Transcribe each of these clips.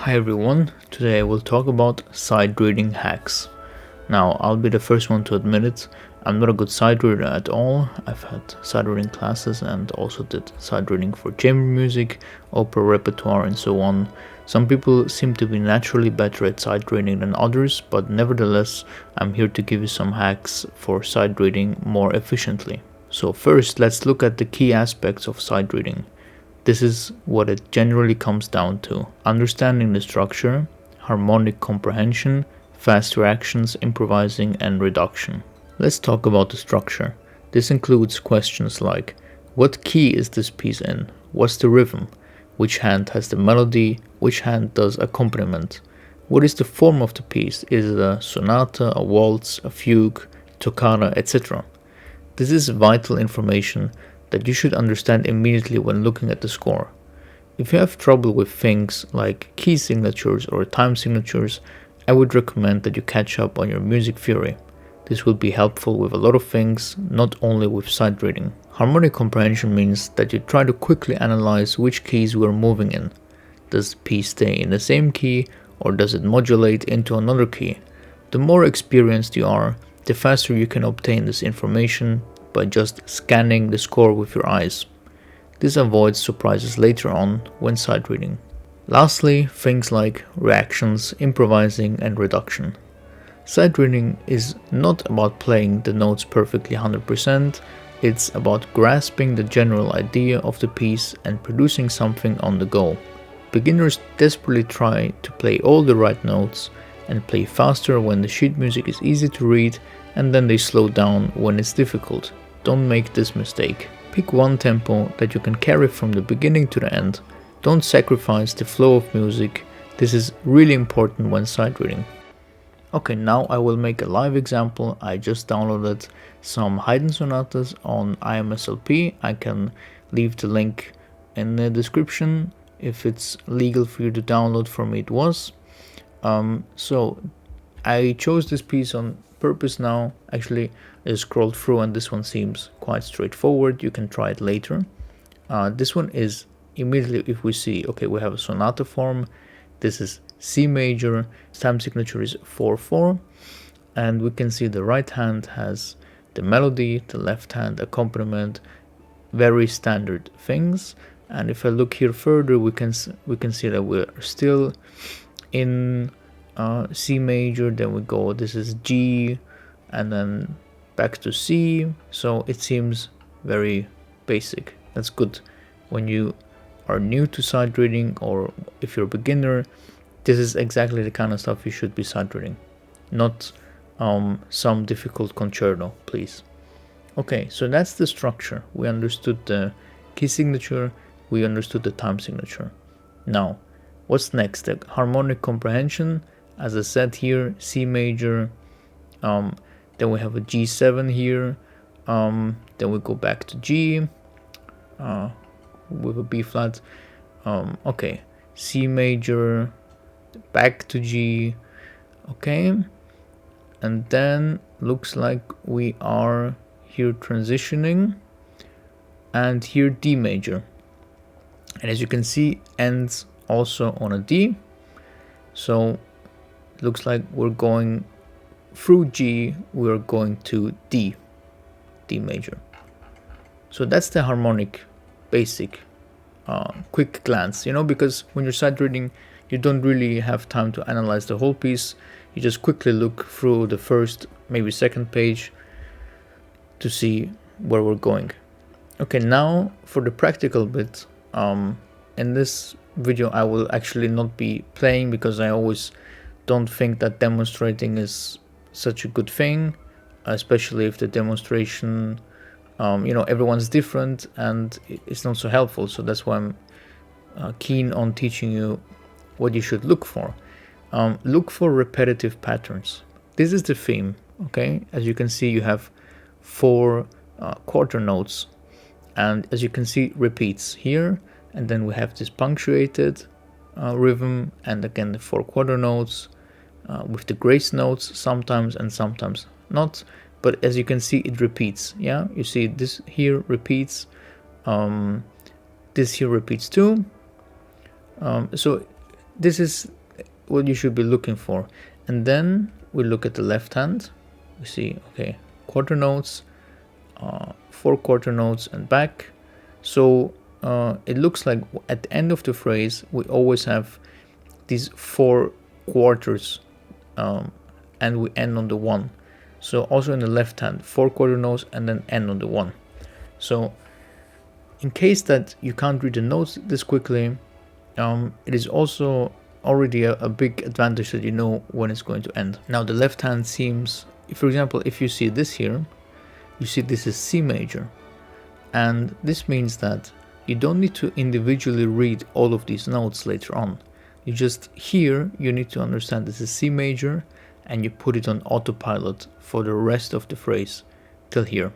Hi everyone, today I will talk about sight reading hacks. Now, I'll be the first one to admit it, I'm not a good sight reader at all. I've had sight reading classes and also did sight reading for chamber music, opera repertoire and so on. Some people seem to be naturally better at sight reading than others, but nevertheless, I'm here to give you some hacks for sight reading more efficiently. So first, let's look at the key aspects of sight reading. This is what it generally comes down to: understanding the structure, harmonic comprehension, fast reactions, improvising, and reduction. Let's talk about the structure. This includes questions like: what key is this piece in? What's the rhythm? Which hand has the melody? Which hand does accompaniment? What is the form of the piece? Is it a sonata, a waltz, a fugue, toccata, etc.? This is vital information that you should understand immediately when looking at the score. If you have trouble with things like key signatures or time signatures, I would recommend that you catch up on your music theory. This will be helpful with a lot of things, not only with sight reading. Harmonic comprehension means that you try to quickly analyze which keys we are moving in. Does the piece stay in the same key, or does it modulate into another key? The more experienced you are, the faster you can obtain this information by just scanning the score with your eyes. This avoids surprises later on when sight reading. Lastly, things like reactions, improvising, and reduction. Sight reading is not about playing the notes perfectly 100%, it's about grasping the general idea of the piece and producing something on the go. Beginners desperately try to play all the right notes and play faster when the sheet music is easy to read, and then they slow down when it's difficult. Don't make this mistake. Pick one tempo that you can carry from the beginning to the end. Don't sacrifice the flow of music. This is really important when sight reading. Okay, now I will make a live example. I just downloaded some Haydn sonatas on IMSLP. I can leave the link in the description. If it's legal for you to download, for me it was. So I chose this piece on purpose now. Actually, I scrolled through and this one seems quite straightforward. You can try it later. This one is immediately, if we see, okay, we have a sonata form. This is C major, time signature is 4/4, and we can see the right hand has the melody, the left hand accompaniment, very standard things. And if I look here further, we can see that we're still in C major, then we go, this is G, and then back to C. So it seems very basic. That's good. When you are new to sight reading, or if you're a beginner, this is exactly the kind of stuff you should be sight reading, not some difficult concerto, please. Okay, so that's the structure. We understood the key signature, we understood the time signature. Now, what's next? The harmonic comprehension. As I said here, C major, then we have a G7 here, then we go back to G with a B flat, okay, C major, back to G, okay, and then looks like we are here transitioning, and here D major, and as you can see, ends also on a D, so looks like we're going through G, we're going to D major. So that's the harmonic basic quick glance, because when you're sight reading, you don't really have time to analyze the whole piece. You just quickly look through the first, maybe second page to see where we're going. Okay, now for the practical bit. In this video I will actually not be playing, because I always don't think that demonstrating is such a good thing, especially if the demonstration, everyone's different and it's not so helpful. So that's why I'm keen on teaching you what you should look for. Look for repetitive patterns. This is the theme, okay? As you can see, you have 4 quarter notes, and as you can see, repeats here, and then we have this punctuated rhythm, and again the 4 quarter notes with the grace notes sometimes and sometimes not, but as you can see, it repeats. Yeah, you see this here repeats, this here repeats too. So this is what you should be looking for. And then we look at the left hand. We see, okay, quarter notes, 4 quarter notes and back. So it looks like at the end of the phrase we always have these 4 quarters, and we end on the 1. So also in the left hand, 4 quarter notes and then end on the 1. So in case that you can't read the notes this quickly, it is also already a big advantage that you know when it's going to end. Now the left hand seems, for example, if you see this here, you see this is C major, and this means that you don't need to individually read all of these notes later on. You just here, you need to understand this is C major, and you put it on autopilot for the rest of the phrase till here.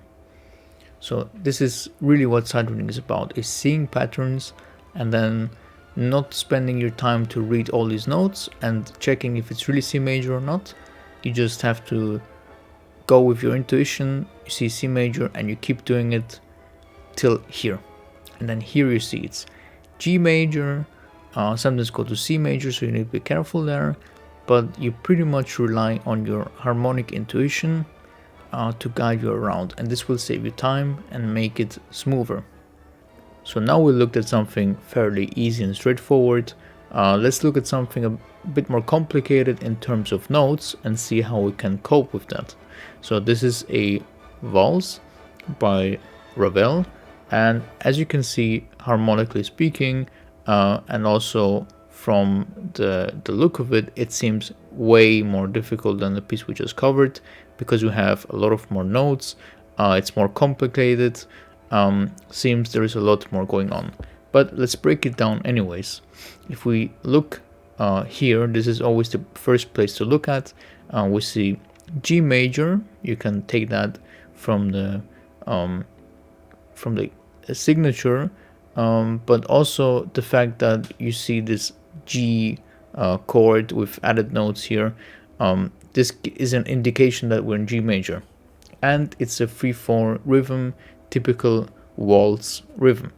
So this is really what sight reading is about, is seeing patterns and then not spending your time to read all these notes and checking if it's really C major or not. You just have to go with your intuition. You see C major and you keep doing it till here, and then here you see it's G major, sometimes go to C major, so you need to be careful there, but you pretty much rely on your harmonic intuition to guide you around, and this will save you time and make it smoother. So now we looked at something fairly easy and straightforward. Let's look at something a bit more complicated in terms of notes and see how we can cope with that. So this is a valse by Ravel, and as you can see, harmonically speaking, and also from the look of it, it seems way more difficult than the piece we just covered, because we have a lot of more notes. It's more complicated. Seems there is a lot more going on, but let's break it down anyways. If we look here, this is always the first place to look at. We see G major. You can take that from the signature, but also the fact that you see this G chord with added notes here. This is an indication that we're in G major, and it's a 3/4 rhythm, typical waltz rhythm.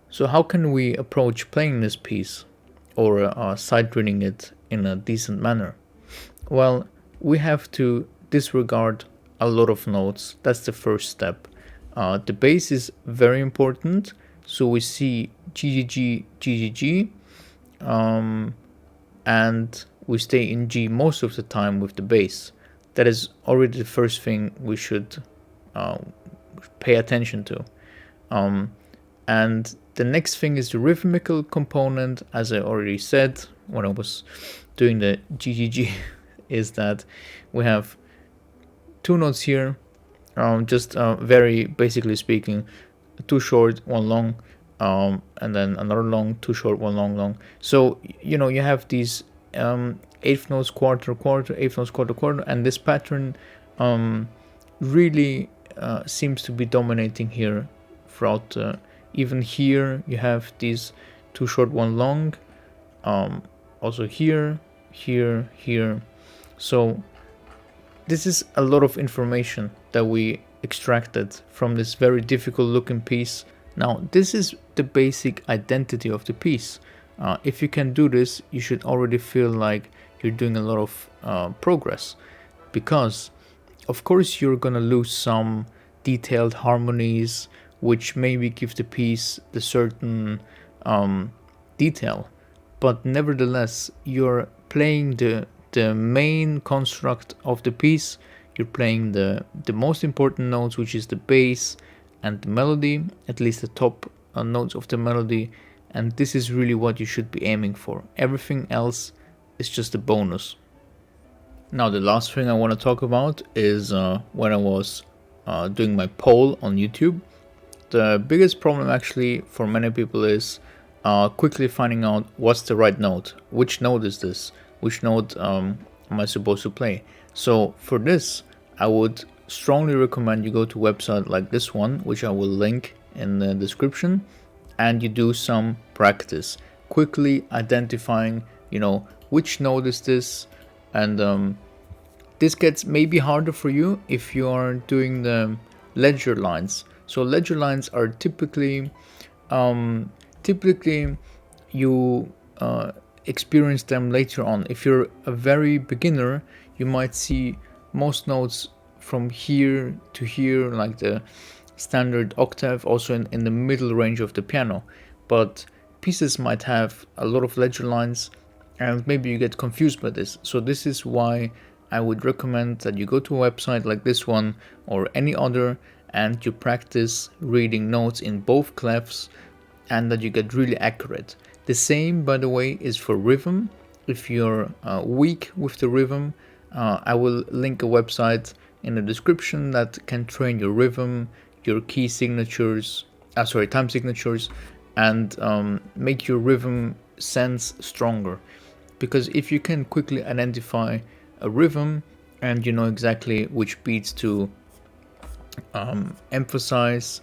So how can we approach playing this piece or sight reading it in a decent manner? Well, we have to disregard a lot of notes. That's the first step. The bass is very important, so we see G, G, G, G, G, and we stay in G most of the time with the bass. That is already the first thing we should pay attention to. And the next thing is the rhythmical component. As I already said when I was doing the GGG, is that we have 2 notes here, just very basically speaking, 2 short, 1 long, and then another long, 2 short, 1 long, long. So you know you have these 8th notes, quarter, quarter, 8th notes, quarter, quarter, and this pattern really seems to be dominating here throughout. Even here you have these 2 short, 1 long, also here, here, here. So this is a lot of information that we extracted from this very difficult looking piece. Now this is the basic identity of the piece. If you can do this, you should already feel like you're doing a lot of progress, because of course you're gonna lose some detailed harmonies which maybe give the piece the certain detail, but nevertheless you're playing the main construct of the piece. You're playing the most important notes, which is the bass and the melody, at least the top notes of the melody, and this is really what you should be aiming for. Everything else is just a bonus. Now the last thing I want to talk about is when I was doing my poll on YouTube. The biggest problem actually for many people is quickly finding out what's the right note. Which note is this? Which note am I supposed to play? So for this, I would strongly recommend you go to a website like this one, which I will link in the description, and you do some practice, quickly identifying, you know, which note is this, and this gets maybe harder for you if you are doing the ledger lines. So ledger lines are typically you experience them later on. If you're a very beginner, you might see most notes from here to here, like the standard octave, also in the middle range of the piano. But pieces might have a lot of ledger lines, and maybe you get confused by this. So this is why I would recommend that you go to a website like this one or any other, and you practice reading notes in both clefs, and that you get really accurate. The same, by the way, is for rhythm. If you're weak with the rhythm, I will link a website in the description that can train your rhythm, your key signatures, time signatures, and make your rhythm sense stronger. Because if you can quickly identify a rhythm and you know exactly which beats to emphasize,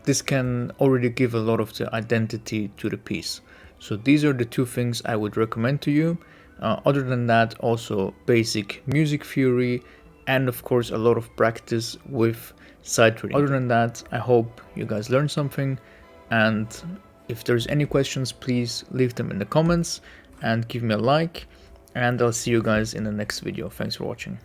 this can already give a lot of the identity to the piece. So these are the two things I would recommend to you. Other than that, also basic music theory, and of course a lot of practice with sight reading. Other than that, I hope you guys learned something, and if there's any questions, please leave them in the comments and give me a like, and I'll see you guys in the next video. Thanks for watching.